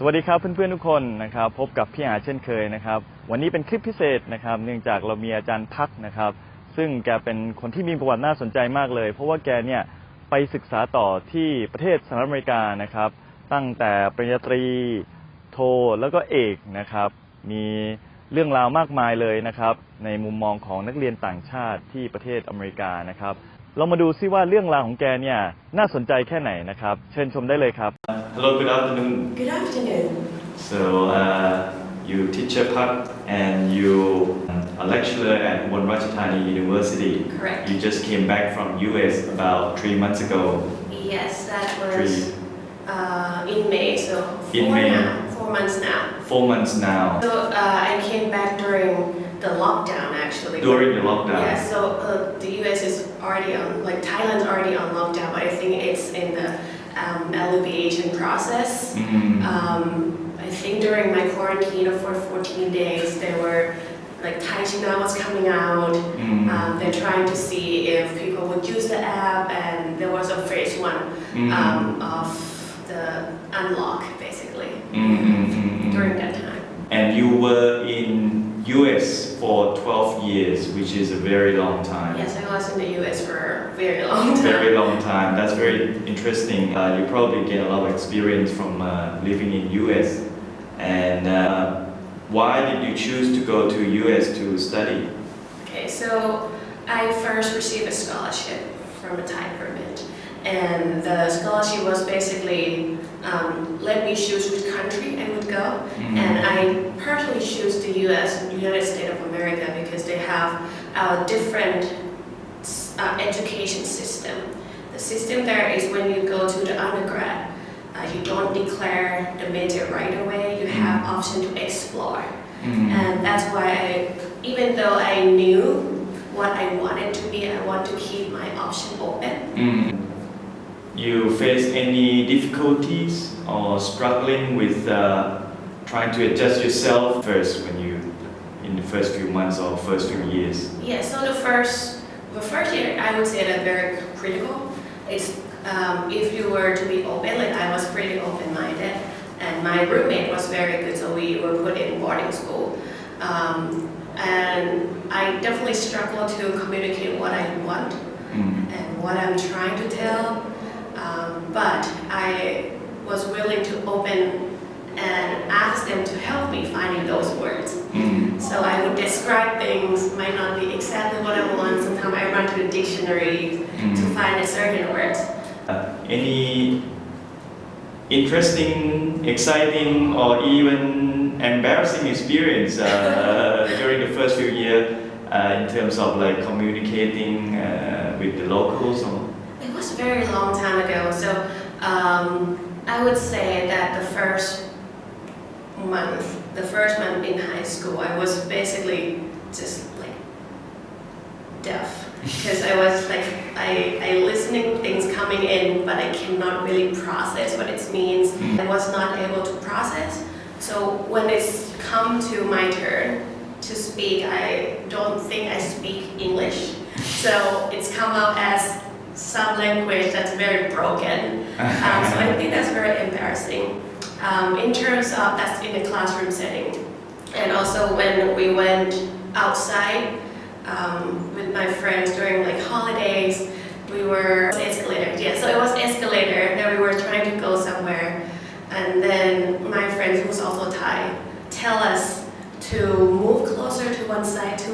สวัสดีครับเพื่อนๆทุกคนนะครับพบกับพี่อาเช่นเคยนะครับวันนี้เป็นคลิปพิเศษนะครับเนื่องจากเรามีอาจารย์พักนะครับซึ่งแกเป็นคนที่มีประวัติน่าสนใจมากเลยเพราะว่าแกเนี่ยไปศึกษาต่อที่ประเทศสหรัฐอเมริกานะครับตั้งแต่ปริญญาตรีโทแล้วก็เอกนะครับมีเรื่องราวมากมายเลยนะครับในมุมมองของนักเรียนต่างชาติที่ประเทศอเมริกานะครับเรามาดูซิว่าเรื่องราวของแกเนี่ยน่าสนใจแค่ไหนนะครับเชิญชมได้เลยครับ Hello, good afternoon. Good afternoon. So, you teacher Pak and you a lecturer at Ratchathani University. Correct. You just came back from US about 3 months ago. Yes, that was in May, so In May. 4 months now. 4 months now. So I came back during the lockdown actually. During the lockdown. Yeah, so the US is already on, like Thailand's already on lockdown, but I think it's in the alleviation process. I think during my quarantine for 14 days, they were like Thai China was coming out. They're trying to see if people would use the app, and there was a phase one of the unlock basically during that time. And you were in US for 12 years, which is a very long time. Yes, I was in the US for a very long time. Very long time. That's very interesting. You probably get a lot of experience from living in US. And why did you choose to go to US to study? Okay, so I first received a scholarship from the Thai government, and the scholarship was basically let me choose which country I would go, and I personally choose the US, United States of America, because they have a different education system. The system there is when you go to the undergrad, you don't declare the major right away, you have option to explore. And that's why even though I knew what I wanted to be, I want to keep my option open. You face any difficulties or struggling with trying to adjust yourself first when you in the first few months or first few years? Yeah, so the first year I would say that very critical. It's if you were to be open, like I was pretty open-minded, and my roommate was very good, so we were put in boarding school. And I definitely struggled to communicate what I want and what I'm trying to tell. But I was willing to open and ask them to help me finding those words. So I would describe things, might not be exactly what I want. Sometimes I run to the dictionary to find a certain words. Any interesting, exciting, or even embarrassing experience during the first few years in terms of like communicating with the locals? Or? It was a very long time ago, so I would say that the first month in high school, I was basically just like deaf, because I was like I listening things coming in, but I cannot really process what it means. I was not able to process. So when it's come to my turn to speak, I don't think I speak English. So it's come out as some language that's very broken. So I think that's very embarrassing. In terms of that's in a classroom setting, and also when we went outside with my friends during like holidays, we were escalator. Yeah, so it was escalator that we were trying to go somewhere, and then my friends who's also Thai tell us to move closer to one side to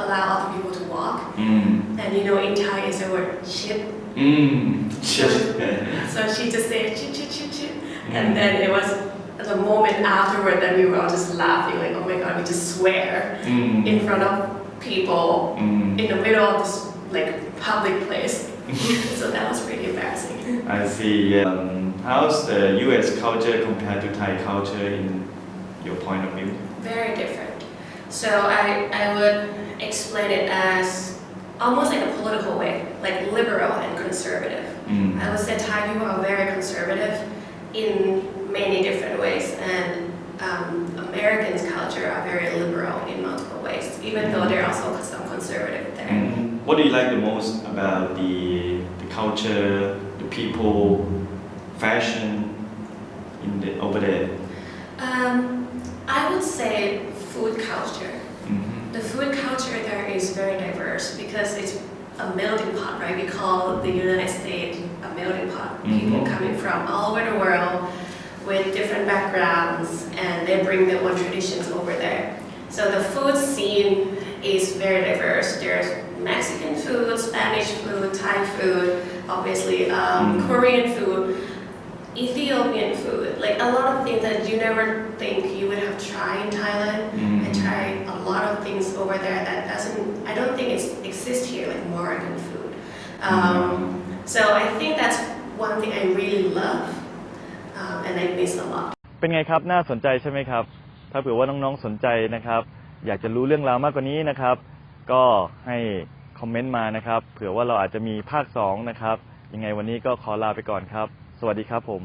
allow other people to walk. And you know in Thai is the word shit. So she just said shit. And then it was the moment afterward that we were all just laughing, like, oh my god, we just swear in front of people in the middle of this like public place. So that was pretty embarrassing. I see. How's the US culture compared to Thai culture in your point of view? Very different. So I would explain it as almost like a political way, like liberal and conservative. I would say Thai people are very conservative in many different ways, and Americans' culture are very liberal in multiple ways, even though there are also some conservative there. What do you like the most about the culture, the people, fashion over there? I would say food culture. The food culture there is very diverse because it's a melting pot, right? We call the United States a melting pot. People coming from all over the world with different backgrounds, and they bring their own traditions over there. So the food scene is very diverse. There's Mexican food, Spanish food, Thai food, obviously Korean food, Ethiopian food, like a lot of things that you never think you would have tried in Thailand. I tried a lot of things over there that I don't think it exists here, like Moroccan food. So I think that's one thing I really love, and I miss a lot. เป็นไงครับน่าสนใจใช่ไหมครับถ้าเผื่อว่าน้องๆสนใจนะครับอยากจะรู้เรื่องราวมากกว่านี้นะครับก็ให้คอมเมนต์มานะครับเผื่อว่าเราอาจจะมีภาค2นะครับยังไงวันนี้ก็ขอลาไปก่อนครับสวัสดีครับผม